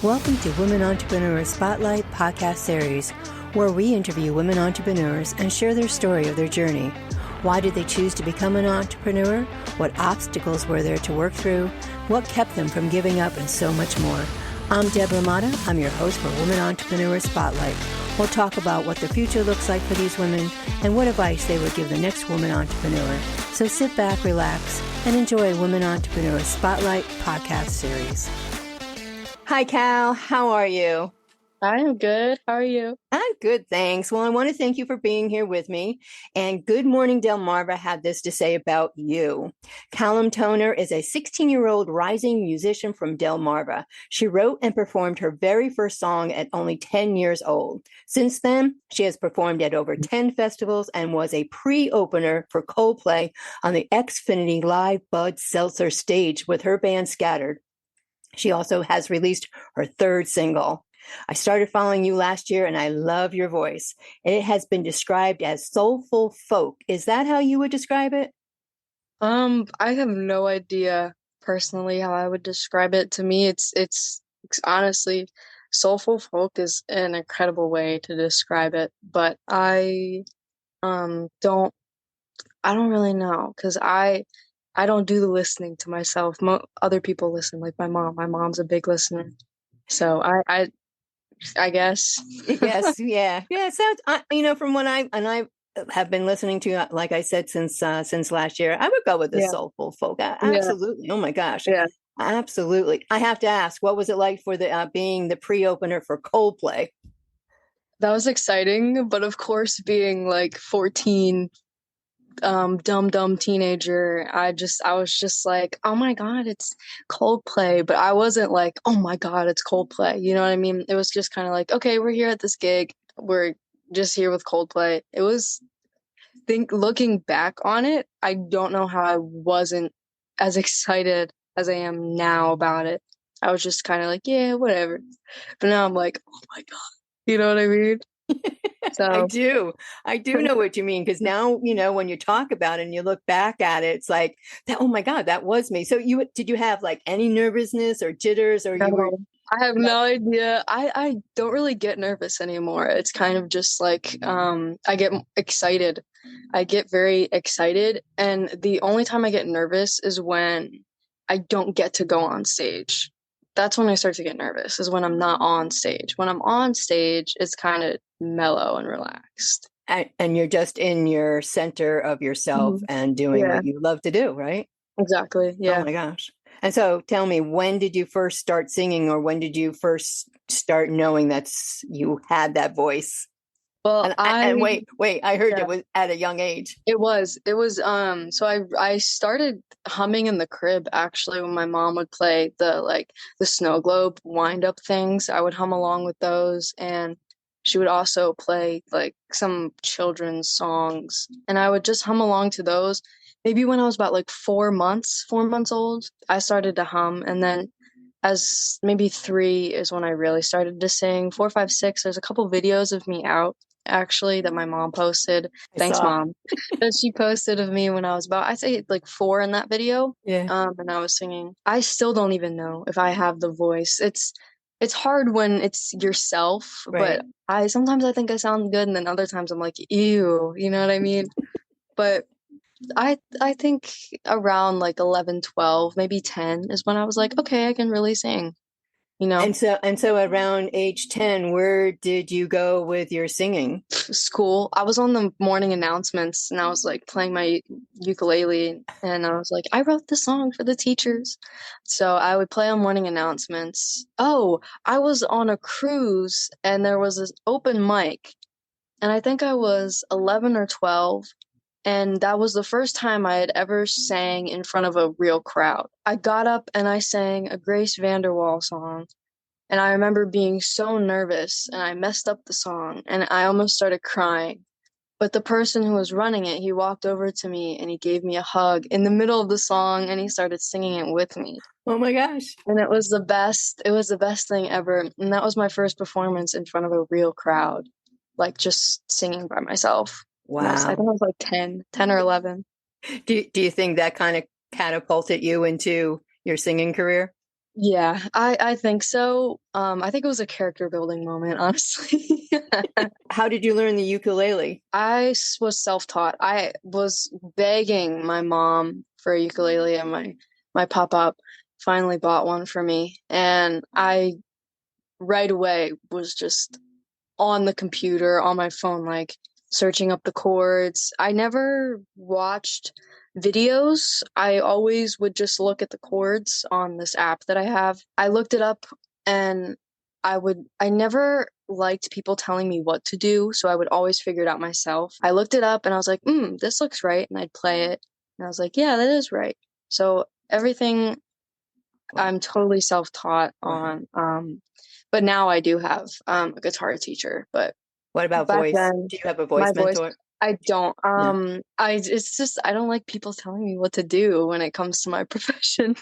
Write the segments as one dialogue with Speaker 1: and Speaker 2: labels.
Speaker 1: Welcome to Women Entrepreneurs Spotlight podcast series, where we interview women entrepreneurs and share their story of their journey. Why did they choose to become an entrepreneur? What obstacles were there to work through? What kept them from giving up, and so much more. I'm Deborah Mata. I'm your host for Women Entrepreneurs Spotlight. We'll talk about what the future looks like for these women and what advice they would give the next woman entrepreneur. So sit back, relax, and enjoy Women Entrepreneurs Spotlight podcast series. Hi, Cal. How are you?
Speaker 2: I'm good. How are you?
Speaker 1: I'm good, thanks. Well, I want to thank you for being here with me. And Good Morning Delmarva had this to say about you. Callum Toner is a 16-year-old rising musician from Delmarva. She wrote and performed her very first song at only 10 years old. Since then, she has performed at over 10 festivals and was a pre-opener for Coldplay on the Xfinity Live Bud Seltzer stage with her band Scattered. She also has released her third single. I started following you last year, and I love your voice. It has been described as soulful folk. Is that how you would describe it?
Speaker 2: I have no idea personally how I would describe it. To me, it's honestly, soulful folk is an incredible way to describe it. But I don't really know, because I don't do the listening to myself. Other people listen, like my mom. My mom's a big listener, so I guess.
Speaker 1: Yes, yeah. So from what I have been listening to, like I said, since last year, I would go with the soulful folk. Absolutely. Oh my gosh.
Speaker 2: Yeah.
Speaker 1: Absolutely. I have to ask, what was it like for the being the pre-opener for Coldplay?
Speaker 2: That was exciting, but of course, being like 14, dumb teenager, I was just like, oh my god, it's Coldplay. But I wasn't like, oh my god, it's Coldplay, you know what I mean? It was just kind of like, okay, we're here at this gig, we're just here with Coldplay. It was, looking back on it, I don't know how I wasn't as excited as I am now about it. I was just kind of like, yeah, whatever. But now I'm like, oh my god, you know what I mean? So
Speaker 1: I do know what you mean, because now, when you talk about it and you look back at it, it's like, oh my God, that was me. So did you have like any nervousness or jitters, or you were?
Speaker 2: I have no idea. I don't really get nervous anymore. It's kind of just like, I get excited. I get very excited. And the only time I get nervous is when I don't get to go on stage. That's when I start to get nervous, is when I'm not on stage. When I'm on stage, it's kind of mellow and relaxed.
Speaker 1: And you're just in your center of yourself and doing what you love to do, right?
Speaker 2: Exactly. Yeah.
Speaker 1: Oh my gosh. And so tell me, when did you first start singing, or when did you first start knowing that you had that voice?
Speaker 2: Well,
Speaker 1: and wait, I heard it was at a young age.
Speaker 2: It was, so I started humming in the crib, actually, when my mom would play the snow globe wind up things. I would hum along with those, and she would also play like some children's songs, and I would just hum along to those. Maybe when I was about like 4 months old, I started to hum, and then as maybe 3 is when I really started to sing. 4, 5, 6, there's a couple videos of me out, actually, that my mom posted. Thanks, Mom. That she posted of me when I was about, I'd say like 4 in that video.
Speaker 1: Yeah.
Speaker 2: And I was singing. I still don't even know if I have the voice. It's hard when it's yourself,
Speaker 1: right.
Speaker 2: But sometimes I think I sound good, and then other times I'm like, ew, you know what I mean? But I think around like 11, 12, maybe 10 is when I was like, okay, I can really sing, you know?
Speaker 1: And so around age 10, where did you go with your singing?
Speaker 2: School. I was on the morning announcements, and I was like playing my ukulele, and I was like, I wrote the song for the teachers. So I would play on morning announcements. Oh, I was on a cruise, and there was this open mic, and I think I was 11 or 12. And that was the first time I had ever sang in front of a real crowd. I got up and I sang a Grace Vanderwaal song. And I remember being so nervous, and I messed up the song, and I almost started crying. But the person who was running it, he walked over to me and he gave me a hug in the middle of the song, and he started singing it with me.
Speaker 1: Oh my gosh.
Speaker 2: And it was the best. It was the best thing ever. And that was my first performance in front of a real crowd, like just singing by myself.
Speaker 1: Wow.
Speaker 2: I think I was like 10 or 11.
Speaker 1: Do you think that kind of catapulted you into your singing career?
Speaker 2: Yeah, I think so. I think it was a character building moment, honestly.
Speaker 1: How did you learn the ukulele?
Speaker 2: Was self-taught. I was begging my mom for a ukulele, and my pop-up finally bought one for me. And I right away was just on the computer, on my phone, like searching up the chords. I never watched videos. I always would just look at the chords on this app that I have. I looked it up, and I never liked people telling me what to do, so I would always figure it out myself. I looked it up and I was like, this looks right. And I'd play it. And I was like, yeah, that is right. So everything
Speaker 1: Wow.
Speaker 2: I'm totally self-taught
Speaker 1: Wow.
Speaker 2: on. But now I do have a guitar teacher. But
Speaker 1: What about
Speaker 2: back
Speaker 1: voice?
Speaker 2: then,
Speaker 1: Do you have a
Speaker 2: my
Speaker 1: voice
Speaker 2: voice,
Speaker 1: mentor?
Speaker 2: I don't.
Speaker 1: No.
Speaker 2: It's just I don't like people telling me what to do when it comes to my profession.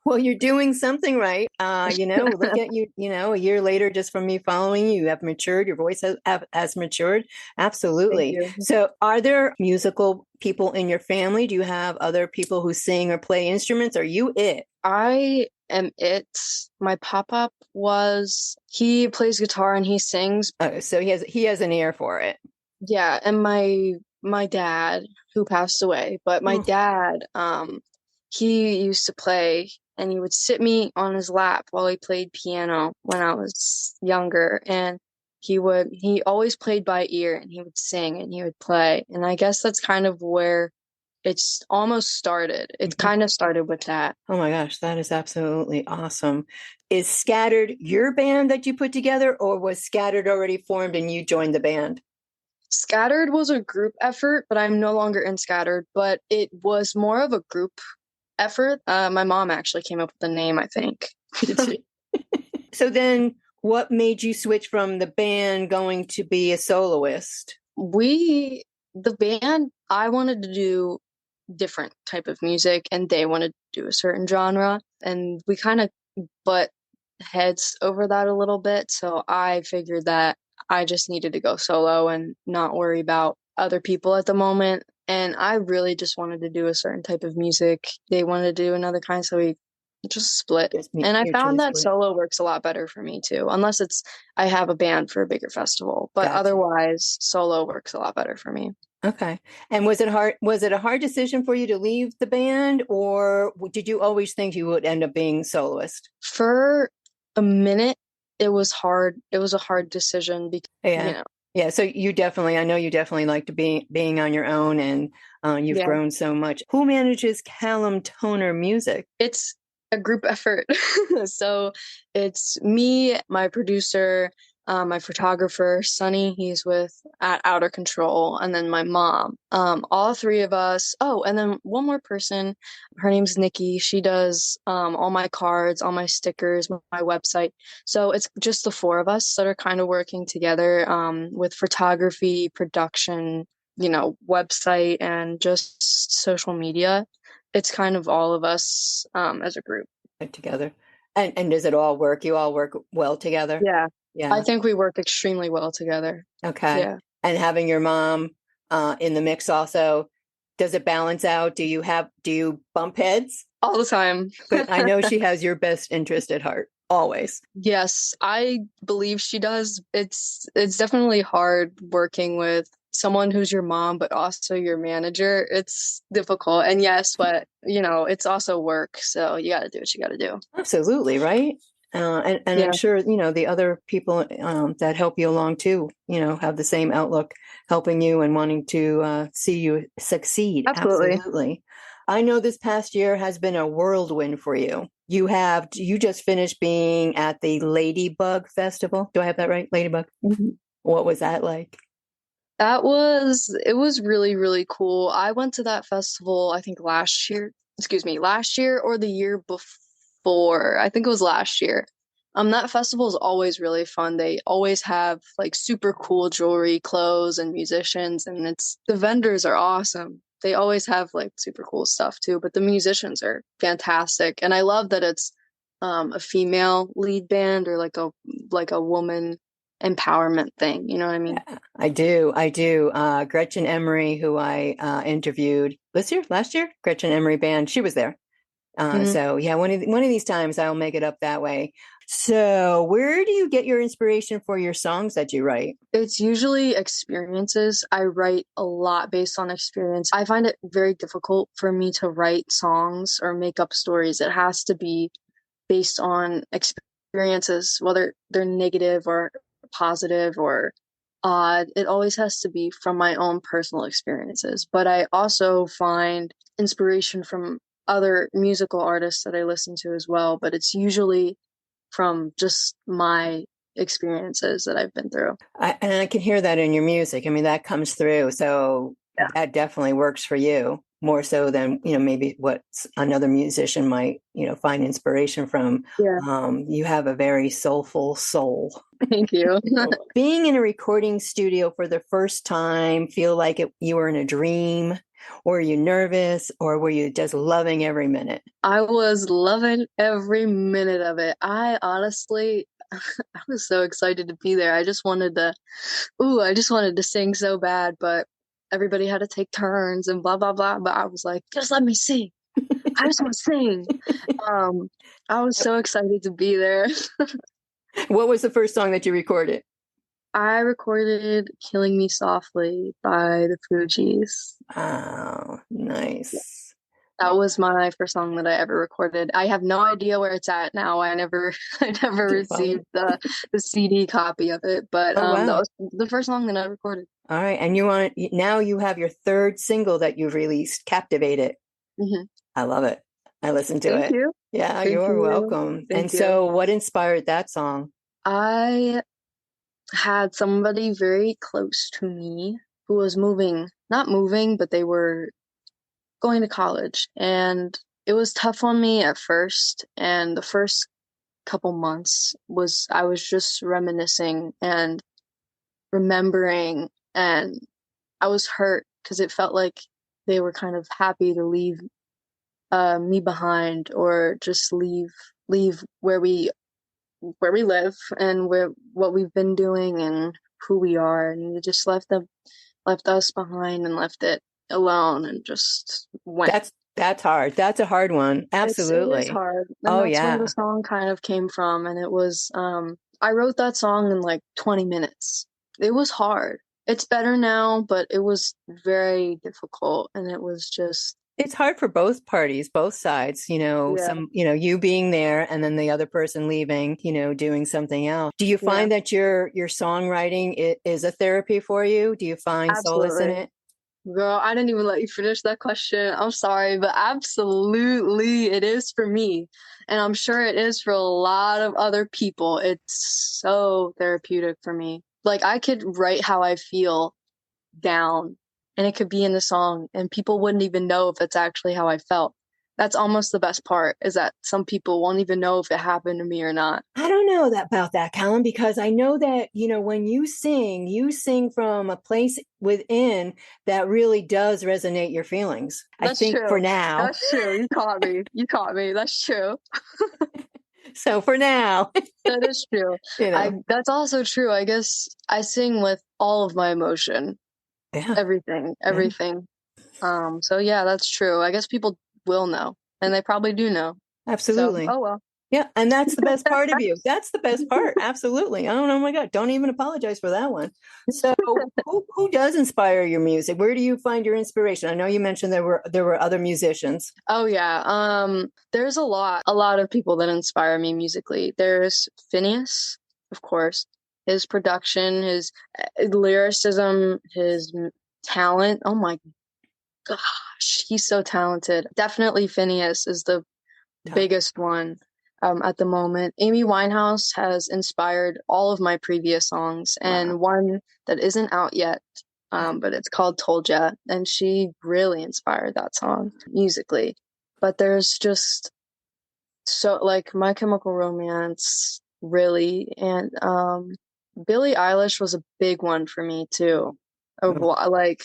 Speaker 1: Well, you're doing something right. Look at you, a year later, just from me following you, you have matured. Your voice has matured.
Speaker 2: Thank
Speaker 1: Absolutely.
Speaker 2: you.
Speaker 1: So, are there musical people in your family? Do you have other people who sing or play instruments? Are you it?
Speaker 2: I am it. My pop-up he plays guitar and he sings.
Speaker 1: So he has an ear for it.
Speaker 2: Yeah, and my dad, who passed away, but my
Speaker 1: Oh,
Speaker 2: dad, he used to play and he would sit me on his lap while he played piano when I was younger, and he always played by ear, and he would sing and he would play. And I guess that's kind of where it's almost started. It
Speaker 1: mhm.
Speaker 2: kind of started with that.
Speaker 1: Oh my gosh, that is absolutely awesome. Is Scattered your band that you put together, or was Scattered already formed and you joined the band?
Speaker 2: Scattered was a group effort, but I'm no longer in Scattered, but it was more of a group effort. My mom actually came up with the name, I think.
Speaker 1: So then, what made you switch from the band going to be a soloist?
Speaker 2: The band, I wanted to do different type of music, and they wanted to do a certain genre, and we kind of butt heads over that a little bit. So I figured that I just needed to go solo and not worry about other people at the moment. And I really just wanted to do a certain type of music. They wanted to do another kind, so we just split.
Speaker 1: Just
Speaker 2: And I
Speaker 1: mutually
Speaker 2: found that
Speaker 1: split.
Speaker 2: solo works a lot better for me too, unless I have a band for a bigger festival. But
Speaker 1: Gotcha.
Speaker 2: otherwise, solo works a lot better for me.
Speaker 1: Okay. And was it hard? Was it a hard decision for you to leave the band, or did you always think you would end up being soloist?
Speaker 2: For a minute, it was hard. It was a hard decision because,
Speaker 1: Yeah. Yeah. So I know you definitely like to being on your own, and you've
Speaker 2: yeah,
Speaker 1: grown so much. Who manages Callum Toner Music?
Speaker 2: it's a group effort. So it's me, my producer, my photographer, Sunny, he's with at Outer Control, and then my mom. All three of us. Oh, and then one more person. Her name's Nikki. She does all my cards, all my stickers, my website. So it's just the four of us that are kind of working together with photography, production, website, and just social media. It's kind of all of us as a group.
Speaker 1: Together. And does it all work? You all work well together?
Speaker 2: Yeah. I
Speaker 1: Yeah.
Speaker 2: think we work extremely well together.
Speaker 1: Okay.
Speaker 2: Yeah.
Speaker 1: And having your mom in the mix also, does it balance out? Do you bump heads?
Speaker 2: All the time.
Speaker 1: But I know she has your best interest at heart, always.
Speaker 2: Yes, I believe she does. It's definitely hard working with someone who's your mom but also your manager. It's difficult. And yes, but it's also work, so you got to do what you got to do.
Speaker 1: Absolutely, right? And I'm
Speaker 2: Yeah,
Speaker 1: sure, the other people that help you along too, have the same outlook, helping you and wanting to see you succeed.
Speaker 2: absolutely.
Speaker 1: Absolutely. I know this past year has been a whirlwind for you. You just finished being at the Ladybug Festival. Do I have that right? Ladybug.
Speaker 2: Mhm.
Speaker 1: What was that like?
Speaker 2: It was really, really cool. I went to that festival, I think last year or the year before. I think it was last year. That festival is always really fun. They always have like super cool jewelry, clothes, and musicians, and the vendors are awesome. They always have like super cool stuff too, but the musicians are fantastic. And I love that it's a female lead band or like a woman empowerment thing. You know what I mean?
Speaker 1: Yeah, I do. I do. Gretchen Emery, who I interviewed last year, Gretchen Emery Band, she was there.
Speaker 2: Mhm.
Speaker 1: So yeah, one of these times I'll make it up that way. So where do you get your inspiration for your songs that you write?
Speaker 2: It's usually experiences. I write a lot based on experience. I find it very difficult for me to write songs or make up stories. It has to be based on experiences, whether they're negative or positive or odd. It always has to be from my own personal experiences. But I also find inspiration from other musical artists that I listen to as well. But it's usually from just my experiences that I've been through.
Speaker 1: And I can hear that in your music. I mean, that comes through. So that definitely works for you more so than, maybe what another musician might, find inspiration from.
Speaker 2: Yeah,
Speaker 1: You have a very soulful soul.
Speaker 2: thank you.
Speaker 1: Being in a recording studio for the first time, feel like you were in a dream? Or were you nervous? Or were you just loving every minute?
Speaker 2: I was loving every minute of it. I honestly, I was so excited to be there. I just wanted to sing so bad, but everybody had to take turns and blah, blah, blah. But I was like, just let me sing. I just want to sing. Um, I was so excited to be there.
Speaker 1: What was the first song that you recorded?
Speaker 2: I recorded Killing Me Softly by the Fugees.
Speaker 1: Oh, nice.
Speaker 2: That was my first song that I ever recorded. I have no idea where it's at now. I never
Speaker 1: Did you find
Speaker 2: received
Speaker 1: it?
Speaker 2: the CD copy of it, but
Speaker 1: Oh,
Speaker 2: that
Speaker 1: wow.
Speaker 2: was the first song that I recorded.
Speaker 1: All right. And now you have your third single that you've released, Captivated.
Speaker 2: Hmm.
Speaker 1: I love it. I listened to
Speaker 2: Thank
Speaker 1: it.
Speaker 2: you.
Speaker 1: Yeah,
Speaker 2: Thank
Speaker 1: you're
Speaker 2: you.
Speaker 1: welcome.
Speaker 2: Thank
Speaker 1: And
Speaker 2: you.
Speaker 1: so what inspired that song?
Speaker 2: I had somebody very close to me who was not moving, but they were going to college. And it was tough on me at first. And the first couple months I was just reminiscing and remembering, and I was hurt because it felt like they were kind of happy to leave me behind, or just leave where we live and where what we've been doing and who we are, and they just left us behind and left it alone and just went.
Speaker 1: That's hard. That's a hard one.
Speaker 2: It is
Speaker 1: Absolutely.
Speaker 2: hard, and
Speaker 1: Oh,
Speaker 2: that's where the
Speaker 1: yeah.
Speaker 2: song kind of came from. And it was I wrote that song in like 20 minutes. It was hard. It's better now, but it was very difficult, and it was just
Speaker 1: It's hard for both parties, both sides,
Speaker 2: yeah,
Speaker 1: you being there and then the other person leaving, doing something else. Do you
Speaker 2: yeah,
Speaker 1: find that your songwriting is a therapy for you? Do you find solace in
Speaker 2: absolutely.
Speaker 1: it?
Speaker 2: Girl, I didn't even let you finish that question. I'm sorry, but absolutely it is for me. And I'm sure it is for a lot of other people. It's so therapeutic for me. Like, I could write how I feel down, and it could be in the song, and people wouldn't even know if it's actually how I felt. That's almost the best part, is that some people won't even know if it happened to me or not.
Speaker 1: I don't know about that, Callum, because I know that, when you sing from a place within that really does resonate your feelings. I
Speaker 2: That's
Speaker 1: think for
Speaker 2: true.
Speaker 1: now.
Speaker 2: That's true. You caught me. You caught me. That's true.
Speaker 1: So for now,
Speaker 2: That is true.
Speaker 1: you
Speaker 2: I
Speaker 1: know,
Speaker 2: That's also true. I guess I sing with all of my emotion,
Speaker 1: yeah,
Speaker 2: everything,
Speaker 1: yeah.
Speaker 2: everything. So yeah, that's true. I guess people will know, and they probably do know. So,
Speaker 1: Absolutely.
Speaker 2: oh well.
Speaker 1: Yeah, and that's the best part of you. That's the best part. Absolutely. Oh my God, don't even apologize for that one. So, who does inspire your music? Where do you find your inspiration? I know you mentioned there were other musicians.
Speaker 2: Oh yeah. There's a lot of people that inspire me musically. There's Phineas, of course. His production, his lyricism, his talent. Oh my gosh, he's so talented. Definitely Phineas is the biggest one at the moment. Amy Winehouse has inspired all of my previous songs,
Speaker 1: Wow.
Speaker 2: and one that isn't out yet, but it's called Told Ya, and she really inspired that song musically. But there's just so, like, My Chemical Romance, really, and Billie Eilish was a big one for me too.
Speaker 1: Mm,
Speaker 2: Like,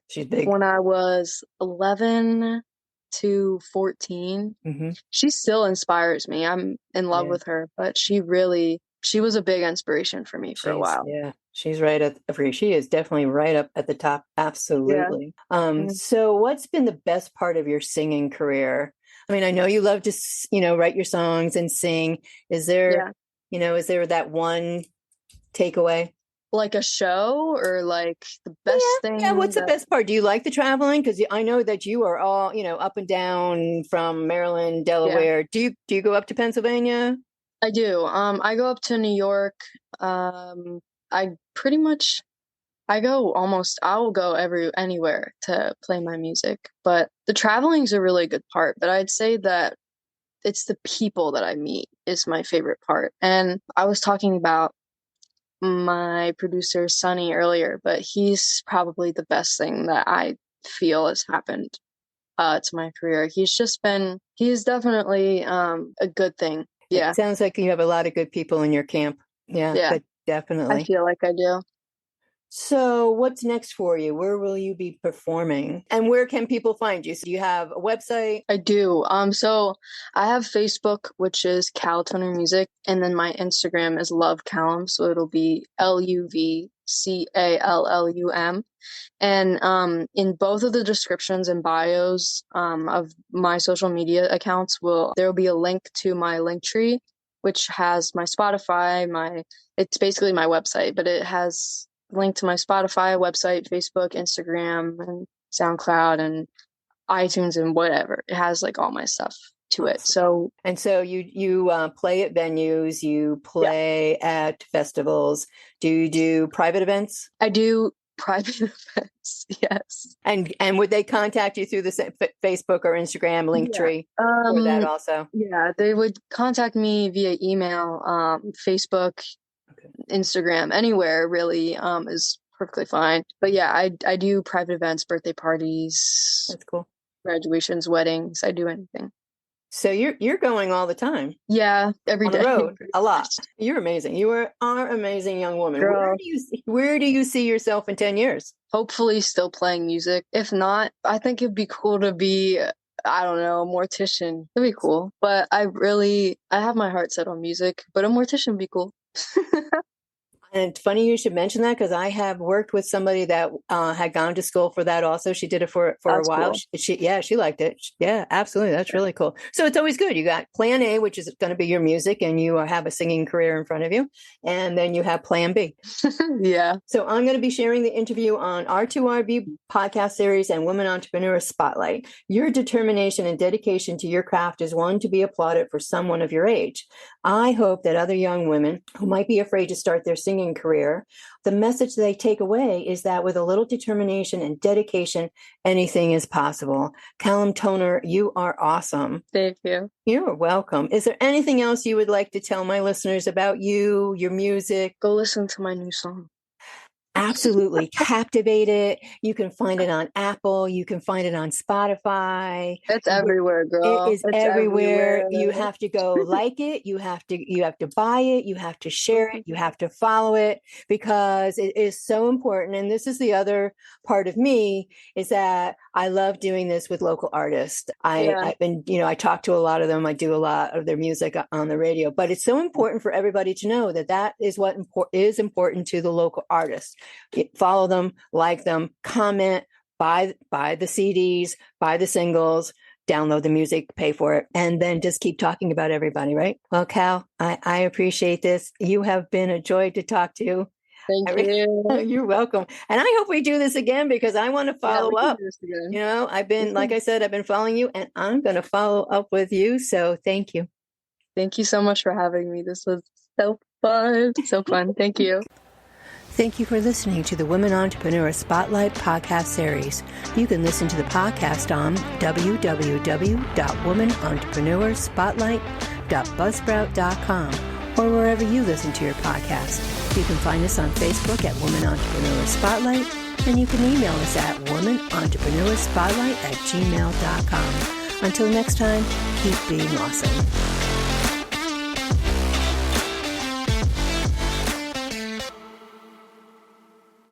Speaker 1: she's big.
Speaker 2: when I was 11 to 14,
Speaker 1: Hmm.
Speaker 2: she still inspires me. I'm in love
Speaker 1: Yeah.
Speaker 2: with her, but she was a big inspiration for me for a while.
Speaker 1: She's right she is definitely right up at the top.
Speaker 2: Yeah.
Speaker 1: Absolutely.
Speaker 2: Mm.
Speaker 1: So what's been the best part of your singing career? I mean, I know you love to, write your songs and sing. Is there,
Speaker 2: Yeah.
Speaker 1: is there that one takeaway?
Speaker 2: Like a show or like the best
Speaker 1: Yeah.
Speaker 2: thing
Speaker 1: What's the
Speaker 2: that,
Speaker 1: best part? Do you like the traveling? Because I know that you are all, up and down from Maryland,
Speaker 2: yeah,
Speaker 1: Delaware. Do you go up to Pennsylvania?
Speaker 2: I do. I go up to New York. I pretty much I will go anywhere to play my music. But the traveling is a really good part. But I'd say that it's the people that I meet is my favorite part. And I was talking about my producer Sonny earlier, but he's probably the best thing that I feel has happened to my career. He's definitely a good thing.
Speaker 1: It
Speaker 2: Yeah.
Speaker 1: sounds like you have a lot of good people in your camp. Yeah,
Speaker 2: Yeah.
Speaker 1: but
Speaker 2: I
Speaker 1: definitely.
Speaker 2: feel like I do.
Speaker 1: So, what's next for you? Where will you be performing? And where can people find you? So, do you have a website?
Speaker 2: I do. So I have Facebook, which is Cal Toner Music, and then my Instagram is Love Callum, so it'll be LUVCALLUM. And in both of the descriptions and bios of my social media accounts there will be a link to my link tree, which has my Spotify, it's basically my website, but it has link to my Spotify, website, Facebook, Instagram, and SoundCloud and iTunes and whatever. It has like all my stuff to it.
Speaker 1: Awesome.
Speaker 2: So
Speaker 1: And so you play at venues, you
Speaker 2: yeah,
Speaker 1: play at festivals. Do you do private events?
Speaker 2: I do private events. Yes.
Speaker 1: And would they contact you through the Facebook or Instagram link
Speaker 2: Yeah.
Speaker 1: tree for that also?
Speaker 2: Yeah, they would contact me via email, Facebook,
Speaker 1: Okay,
Speaker 2: Instagram, anywhere really, is perfectly fine. But yeah, I do private events, birthday parties,
Speaker 1: that's cool.
Speaker 2: graduations, weddings. I do anything.
Speaker 1: So you're going all the time
Speaker 2: Yeah, every
Speaker 1: on the
Speaker 2: day.
Speaker 1: road
Speaker 2: pretty
Speaker 1: a lot.
Speaker 2: much.
Speaker 1: You're amazing. You are amazing young woman.
Speaker 2: Girl,
Speaker 1: Where do you see yourself in 10 years?
Speaker 2: hopefully still playing music. If not, I think it'd be cool to be, I don't know, a mortician. It'd be cool. But I have my heart set on music, but a mortician would be cool.
Speaker 1: And it's funny you should mention that because I have worked with somebody that had gone to school for that also. She did it for a
Speaker 2: That's
Speaker 1: while.
Speaker 2: cool.
Speaker 1: She liked it. Yeah, absolutely. That's really cool. So it's always good. You got plan A, which is going to be your music, and you have a singing career in front of you. And then you have plan B.
Speaker 2: Yeah.
Speaker 1: So I'm going to be sharing the interview on R2RB podcast series and Women Entrepreneur Spotlight. Your determination and dedication to your craft is one to be applauded for someone of your age. I hope that other young women who might be afraid to start their singing career, the message they take away is that with a little determination and dedication, anything is possible. Callum Toner, you are awesome.
Speaker 2: Thank you.
Speaker 1: You're welcome. Is there anything else you would like to tell my listeners about you, your music?
Speaker 2: Go listen to my new song.
Speaker 1: Absolutely. Captivate it. You can find it on Apple. You can find it on Spotify.
Speaker 2: It's everywhere,
Speaker 1: It
Speaker 2: girl.
Speaker 1: is
Speaker 2: It's
Speaker 1: everywhere.
Speaker 2: everywhere.
Speaker 1: You have to go like it. You have to buy it. You have to share it. You have to follow it because it is so important. And this is the other part of me is that I love doing this with local artists. I've been, I talk to a lot of them. I do a lot of their music on the radio, but it's so important for everybody to know that is what is important to the local artists. Follow them, like them, comment, buy the CDs, buy the singles, download the music, pay for it, and then just keep talking about everybody, right? Well, Cal, I appreciate this. You have been a joy to talk to.
Speaker 2: Thank you.
Speaker 1: You're welcome. And I hope we do this again because I want to follow up. I've been, like I said, I've been following you and I'm going to follow up with you. So thank you.
Speaker 2: Thank you so much for having me. This was so fun. So fun. Thank you.
Speaker 1: Thank you for listening to the Women Entrepreneur Spotlight podcast series. You can listen to the podcast on www.womenentrepreneurspotlight.buzzsprout.com or wherever you listen to your podcast. You can find us on Facebook at Women Entrepreneur Spotlight, and you can email us at womenentrepreneurspotlight@gmail.com. Until next time, keep being awesome.